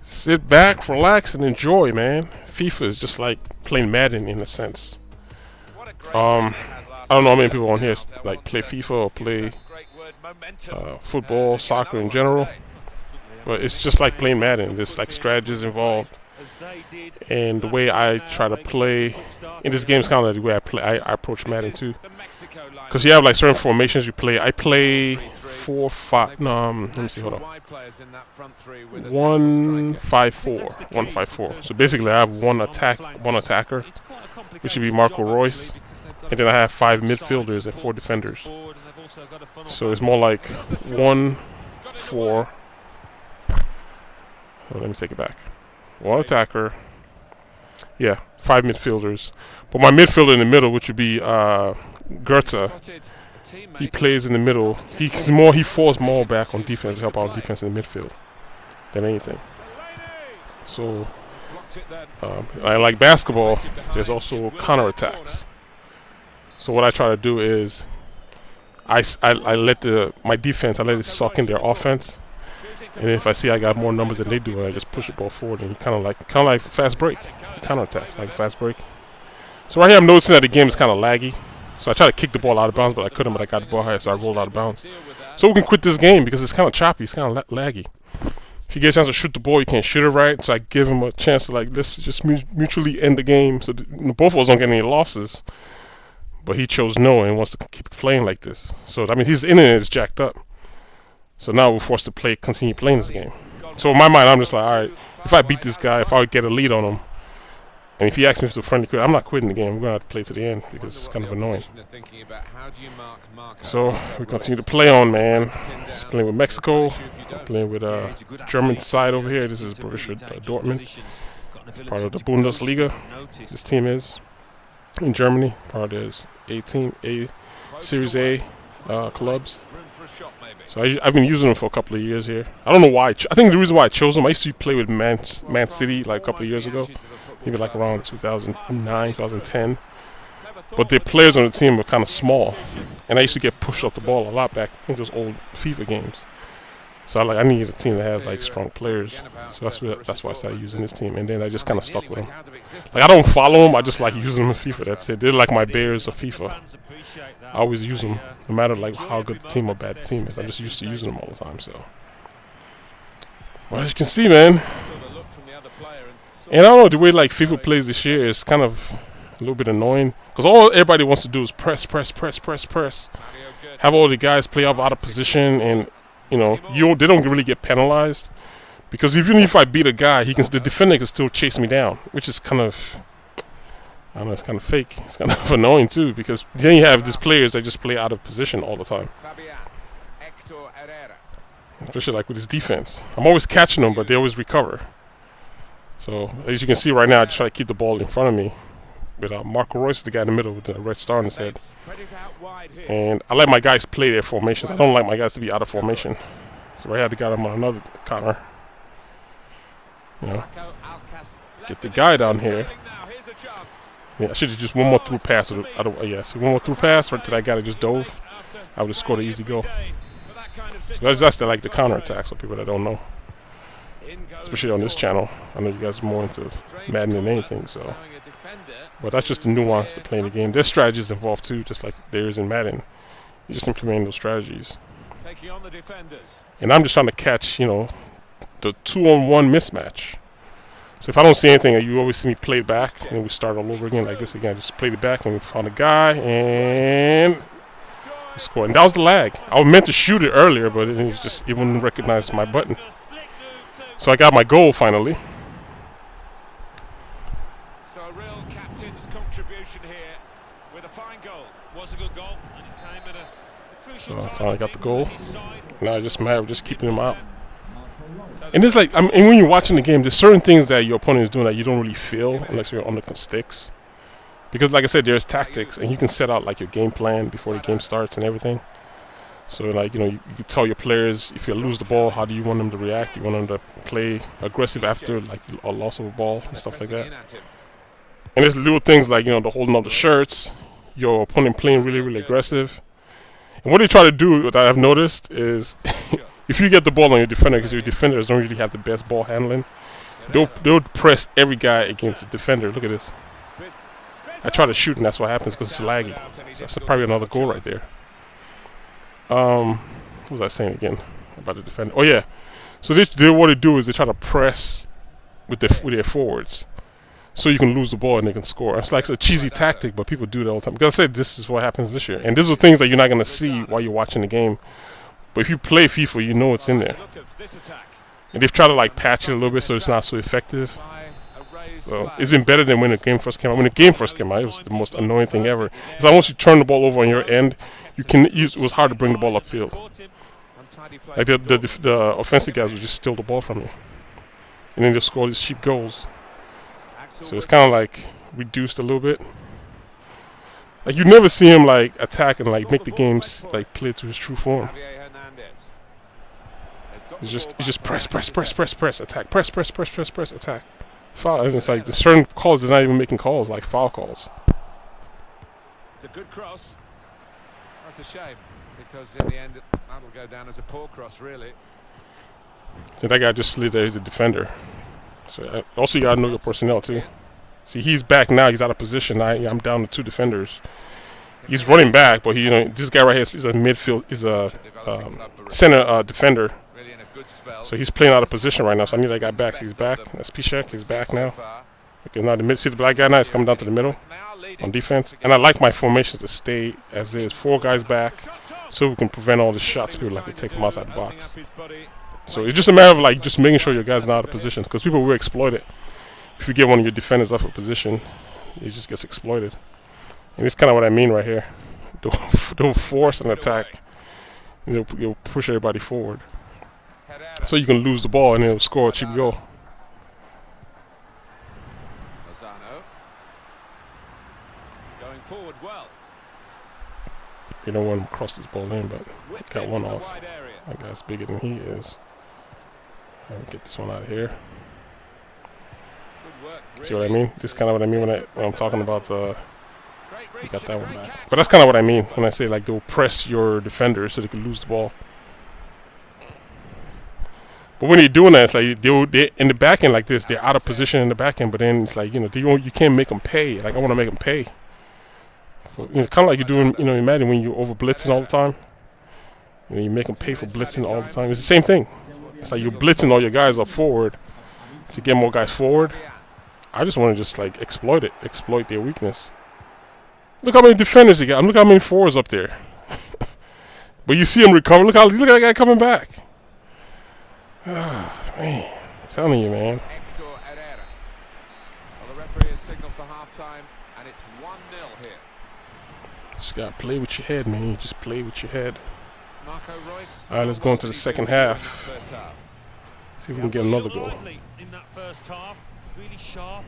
Sit back, relax, and enjoy, man. FIFA is just like playing Madden in a sense. I don't know how many people on here like play FIFA or play football, soccer in general, but it's just like playing Madden. There's like strategies involved, and the way I try to play in this game is kind of like the way I approach Madden too. Because you have like certain formations you play. I play 4-5. No, let me see. Hold on. 1-5-4. 1-5-4. So basically, I have one attacker, which should be Marco Reus, and then I have 5 midfielders and 4 defenders. So it's more like 1-4. Oh, let me take it back. 1 attacker. Yeah, 5 midfielders. But my midfielder in the middle, which would be Goethe, he plays in the middle. He falls more back on defense to help out defense in the midfield than anything. So, like basketball, there's also counterattacks. So what I try to do is I let my defense, I let it suck in their offense, and if I see I got more numbers than they do, I just push the ball forward and kind of like fast break, counterattacks like fast break. So right here I'm noticing that the game is kind of laggy. So I try to kick the ball out of bounds, but I couldn't. But I got the ball higher, so I rolled out of bounds. So we can quit this game because it's kind of choppy. It's kind of laggy. If you get a chance to shoot the ball, you can't shoot it right. So I give him a chance to like let's just mutually end the game. So both of us don't get any losses. But he chose no and wants to keep playing like this. So I mean his internet is jacked up. So now we're forced to continue playing this game. So in my mind, I'm just like, all right, if I beat this guy, if I get a lead on him. And if he asks me for a friendly quit, I'm not quitting the game. We're going to have to play to the end because it's kind of annoying. So we continue to play on, man. Just playing with Mexico. Playing with German side over here. This is Borussia Dortmund. Part of the Bundesliga. This team is in Germany. Part of this Series A clubs. So I've been using them for a couple of years here. I don't know why. I think the reason why I chose them, I used to play with Man City like a couple of years ago. Maybe like around 2009, 2010. But the players on the team were kind of small. And I used to get pushed off the ball a lot back in those old FIFA games. So I needed a team that has like strong players. So that's why I started using this team. And then I just kind of stuck with them. Like I don't follow them, I just like using them in FIFA. That's it. They're like my bears of FIFA. I always use them, no matter like how good the team or bad the team is. I'm just used to using them all the time. So, well, as you can see, man. And I don't know, the way like FIFA plays this year is kind of a little bit annoying. Because all everybody wants to do is press. Have all the guys play out of position, and you know, they don't really get penalized. Because even if I beat a guy, the defender can still chase me down, which is kind of, I don't know, it's kind of fake. It's kind of annoying too, because then you have these players that just play out of position all the time. Especially like with his defense. I'm always catching them, but they always recover. So, as you can see right now, I just try to keep the ball in front of me. With Marco Reus, the guy in the middle with the red star on his head. And I let my guys play their formations. I don't like my guys to be out of formation. So I had to get him on another counter. You know, get the guy down here. Yeah, I should have just one more through pass. So one more through pass right to that guy that just dove. I would have scored an easy goal. So that's like the counter attacks for people that don't know. Especially on this channel. I know you guys are more into Madden than anything, so. But that's just the nuance to playing the game. There's strategies involved too, just like there is in Madden. You just implement those strategies. And I'm just trying to catch, you know, the 2-on-1 mismatch. So if I don't see anything, you always see me play it back, and we start all over again like this again. Just play it back, and we found a guy, and we scored. And that was the lag. I was meant to shoot it earlier, but it just wouldn't recognize my button. So I got my goal finally. So a real captain's contribution here with a fine goal. Was a good goal, and it came at a crucial time. So I finally got the goal. Now I just matter of just keeping him out. And it's like, and when you're watching the game, there's certain things that your opponent is doing that you don't really feel unless you're on the sticks. Because like I said, there's tactics, and you can set out like your game plan before the game starts and everything. So like, you know, you can tell your players if you lose the ball, how do you want them to react? You want them to play aggressive after like a loss of a ball and stuff like that. And there's little things like, you know, the holding up the shirts, your opponent playing really, really aggressive. And what they try to do, that I've noticed, is if you get the ball on your defender, because your defenders don't really have the best ball handling, they'll press every guy against the defender. Look at this. I try to shoot and that's what happens because it's laggy. So that's probably another goal right there. What was I saying again about the defender? Oh yeah. So what they do is they try to press with their forwards, so you can lose the ball and they can score. It's like a cheesy tactic, but people do it all the time. Because I said this is what happens this year, and these are things that you're not gonna see while you're watching the game. But if you play FIFA, you know it's in there. And they've tried to like patch it a little bit so it's not so effective. So it's been better than when the game first came out. When the game first came out, it was the most annoying thing ever. It's like once you turn the ball over on your end, it was hard to bring the ball upfield. Like the offensive guys would just steal the ball from you, and then they'll score these cheap goals. So it's kind of like reduced a little bit. Like you never see him like attack and like make the games like play to his true form. It's just press, attack, press, attack. Foul. And it's like the certain calls they're not even making calls, like foul calls. It's a good cross. That's a shame because in the end that'll go down as a poor cross, really. So that guy just slid there. He's a defender. So also you gotta know your personnel too. See, he's back now. He's out of position. I'm down to 2 defenders. He's running back, but this guy right here is a midfield. Is a center defender. So he's playing out of position right now. So I need that guy back. So he's back. That's Piszczek. He's back now. Okay, now see the black guy now is coming down to the middle on defense. And I like my formations to stay as is. 4 guys back, so we can prevent all the shots people like to take from outside the box. So it's just a matter of like just making sure your guys are out of position, because people will exploit it. If you get one of your defenders off a position, it just gets exploited. And it's kind of what I mean right here. Don't force an attack. You'll push everybody forward, so you can lose the ball and it'll score a cheap goal. Going forward well. You don't want him to cross this ball in, but got one off. That guy's bigger than he is. I'll get this one out of here. See what I mean? This is kind of what I mean when I'm talking about the. You got that one back. But that's kind of what I mean when I say like they'll press your defenders so they can lose the ball. But when you're doing that, it's like they in the back end like this, they're out of position in the back end. But then it's like you can't make them pay. Like I want to make them pay. So, kind of like you're doing. Imagine when you over blitzing all the time. You make them pay for blitzing all the time. It's the same thing. It's like you're blitzing all your guys up forward to get more guys forward. I just want to just like exploit their weakness. Look how many defenders he got. Look how many forwards up there. But you see him recover. Look at that guy coming back. Ah, man, I'm telling you, man. Well, the referee has signaled for half-time, and it's 1-0 here. Just gotta play with your head, man. Just play with your head. All right, let's go into the second half. See if we can get another goal. In that first half, really sharp.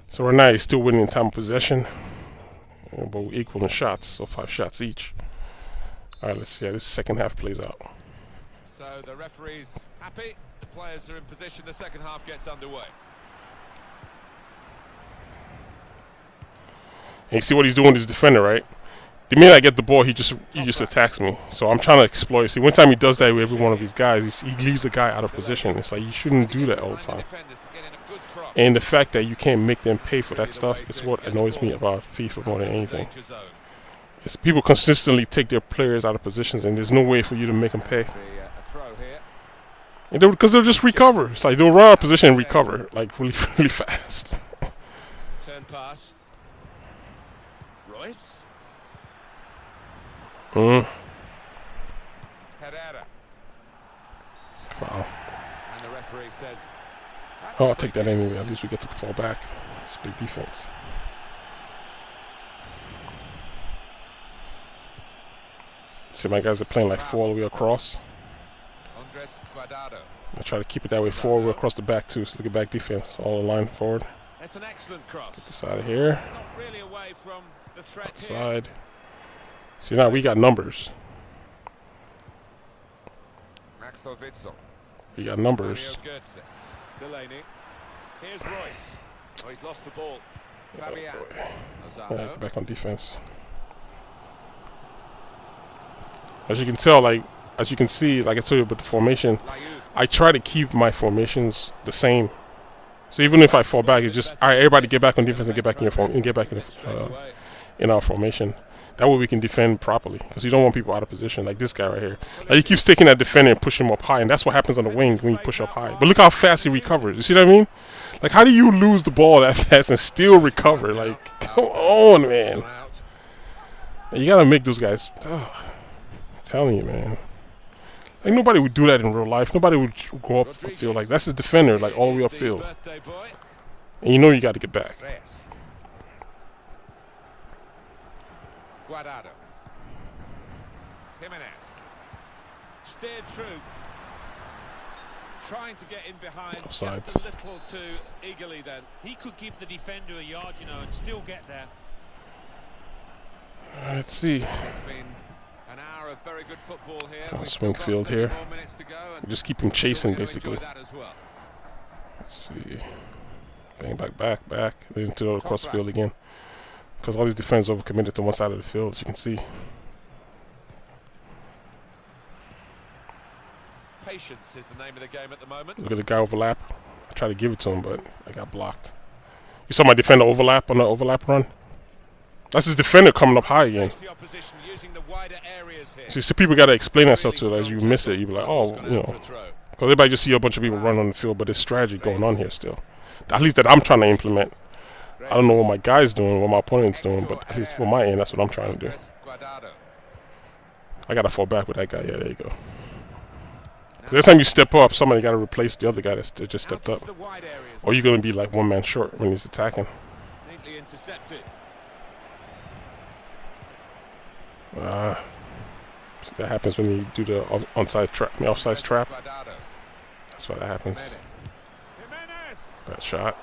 So right now he's still winning in time of possession, but we're equal in shots, so 5 shots each. All right, let's see how this second half plays out. So the referee's happy. The players are in position. The second half gets underway. And you see what he's doing with his defender, right? The minute I get the ball, he just attacks me. So I'm trying to exploit. See, one time he does that with every one of his guys, he leaves the guy out of position. It's like you shouldn't do that all the time. And the fact that you can't make them pay for that stuff is what annoys me about FIFA more than anything. It's people consistently take their players out of positions, and there's no way for you to make them pay. And because they'll just recover. It's like they'll run out of position and recover like really, really fast. Turn pass. Royce. Foul. And the referee says, oh, I'll take that anyway. At least we get to fall back. It's big defense. See, my guys are playing like 4 all the way across. I try to keep it that way 4 all the way across the back too. So look at back defense, all the line forward. That's an excellent cross. Get this out of here. Not really away from the threat outside. See, now we got numbers. We got numbers. Delaney. Here's Royce. Oh, he's lost the ball. Fabian. Right, back on defense. As you can tell, like as you can see, like I told you about the formation, I try to keep my formations the same. So even if I fall back, it's just all right. Everybody get back on defense and get back in your form and get back in our formation. That way we can defend properly, because you don't want people out of position like this guy right here. Like he keeps taking that defender and pushing him up high, and that's what happens on the wing when you push up high. But look how fast he recovers. You see what I mean? Like, how do you lose the ball that fast and still recover? Like, come on, man. You gotta make those guys. I'm telling you, man. Like, nobody would do that in real life. Nobody would go up the field like that's his defender, like all the way upfield. And you know you got to get back. Guardado. Jimenez. Steered through. Trying to get in behind. Offsides. Just a little too eagerly then. He could give the defender a yard, you know, and still get there. Let's see. It's been an hour of very good football here. Swing field here. Just keep him chasing, basically. Well. Let's see. Bang, back. Then to the across the field again. Because all these defenders overcommitted to one side of the field, as you can see. Patience is the name of the game at the moment. Look at the guy overlap. I tried to give it to him, but I got blocked. You saw my defender overlap on the overlap run? That's his defender coming up high again. See, people got to explain that stuff to it. As you miss it, you be like, oh, you know. Because everybody just see a bunch of people run on the field, but there's strategy going on here still. At least that I'm trying to implement. I don't know what my guy's doing, what my opponent's doing, but at least for my end, that's what I'm trying to do. I got to fall back with that guy. Yeah, there you go. Because every time you step up, somebody got to replace the other guy that just stepped up. Or you're going to be like one man short when he's attacking. Neatly intercepted. That happens when you do the offside trap. That's why that happens. Bad shot.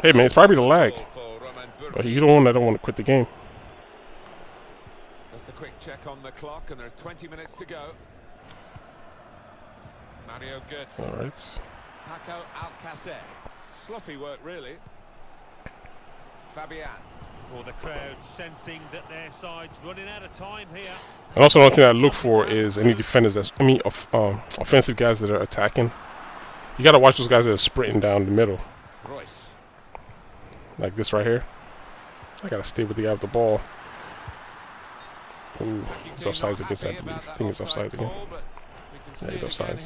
Hey man, it's probably the lag. But you don't want to quit the game. Just a quick check on the clock, and there are 20 minutes to go. Mario Götze. All right. Paco Alcacer. Sloppy work, really. Fabian. Well, the crowd sensing that their side's running out of time here. And also, another thing I look for is any defenders offensive guys that are attacking. You got to watch those guys that are sprinting down the middle. Royce. Like this right here. I got to stay with the guy with the ball. Ooh, it's offsides against that, I believe. I think it's offsides again. Yeah, he's offsides.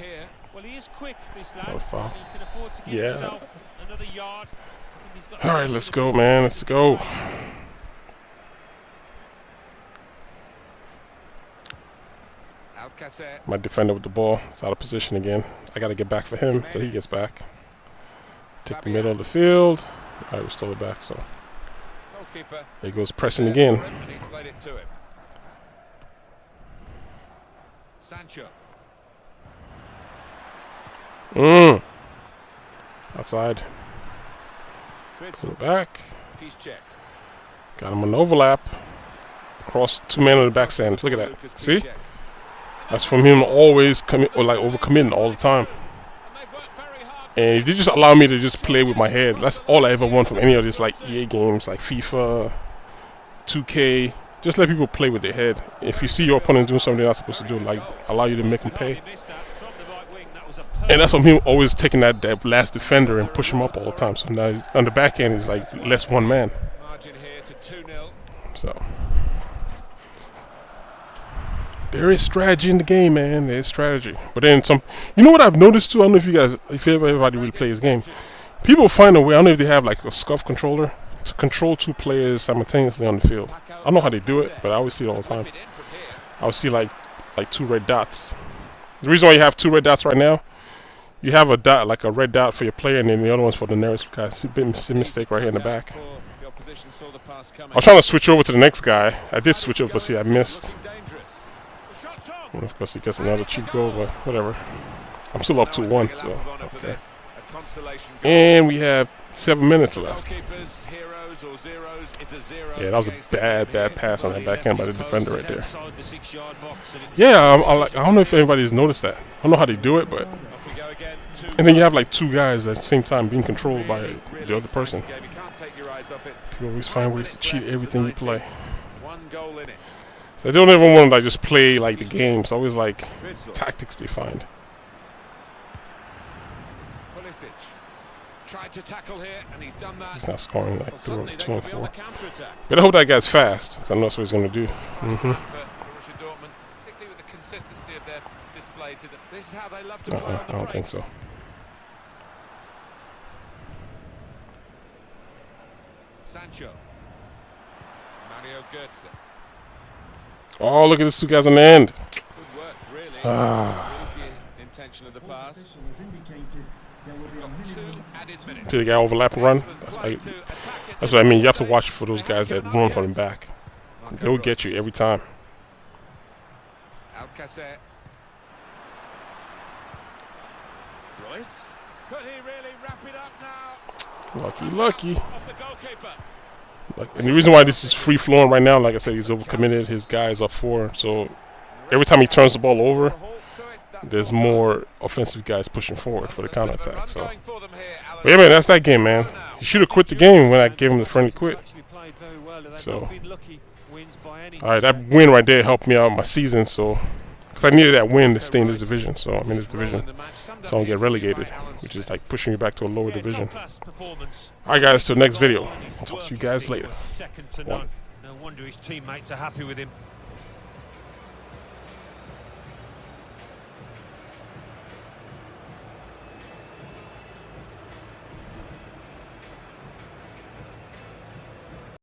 Well, he is quick, this lad. That was foul. He can afford to give himself another yard. All right, let's go, man. Let's go. My defender with the ball is out of position again. I got to get back for him till he gets back. Take the middle of the field. All right, we stole it back. So there he goes pressing again. Sancho. Outside. Put it back. Got him on the overlap. Cross 2 men on the back stand. Look at that. See? That's from him always overcommitting all the time. And if they just allow me to just play with my head, that's all I ever want from any of these like EA games, like FIFA, 2K. Just let people play with their head. If you see your opponent doing something they're not supposed to do, like allow you to make them pay. And that's from him always taking that last defender and push him up all the time. So now he's, on the back end, he's like less one man. So there is strategy in the game, man. There's strategy. But then you know what I've noticed too? I don't know if everybody really plays this game. People find a way. I don't know if they have like a scuff controller to control 2 players simultaneously on the field. I don't know how they do it, but I always see it all the time. I always see like 2 red dots. The reason why you have 2 red dots right now, you have a dot, like a red dot for your player, and then the other one's for the nearest guy. It's a bit mistake right here in the back. I was trying to switch over to the next guy. I did switch over, but see, I missed. And of course, he gets another cheap goal, but whatever. I'm still up 2-1, so okay. And we have 7 minutes left. Yeah, that was a bad pass on that backhand by the defender right there. Yeah, I don't know if anybody's noticed that. I don't know how they do it, but. And then you have like 2 guys at the same time being controlled by the other person. People always find ways to cheat everything you play. So they don't ever want to like just play like the game. It's always like tactics they find. Pulisic tried to tackle here, and he's done that. He's not scoring like Well, 2 and 4. counter-attack. But I hope that guy's fast, because I know that's what he's going to do. For Borussia Dortmund, particularly with the consistency of their display to them. This is how they love to play on the I don't break. think so. Sancho. Mario Götze. Oh, look at these two guys on the end. Good work, really. Ah. The intention of the pass. Got 2 added minutes. See the guy overlap and run? That's what I mean. You have to watch for those guys that run from the back. They will get you every time. Alcacer. Royce. Could he really wrap it up now? Lucky. Off the goalkeeper. And the reason why this is free flowing right now, like I said, he's overcommitted. His guy is up 4. So every time he turns the ball over, there's more offensive guys pushing forward for the counterattack. So, but yeah, man, that's that game, man. He should have quit the game when I gave him the friendly quit. So, all right, that win right there helped me out in my season. So, because I needed that win to stay in this division. So I'm in this division, so I don't get relegated, which is like pushing me back to a lower division. All right, guys, till next video. Talk to you guys later. Second to none. No wonder his teammates are happy with him.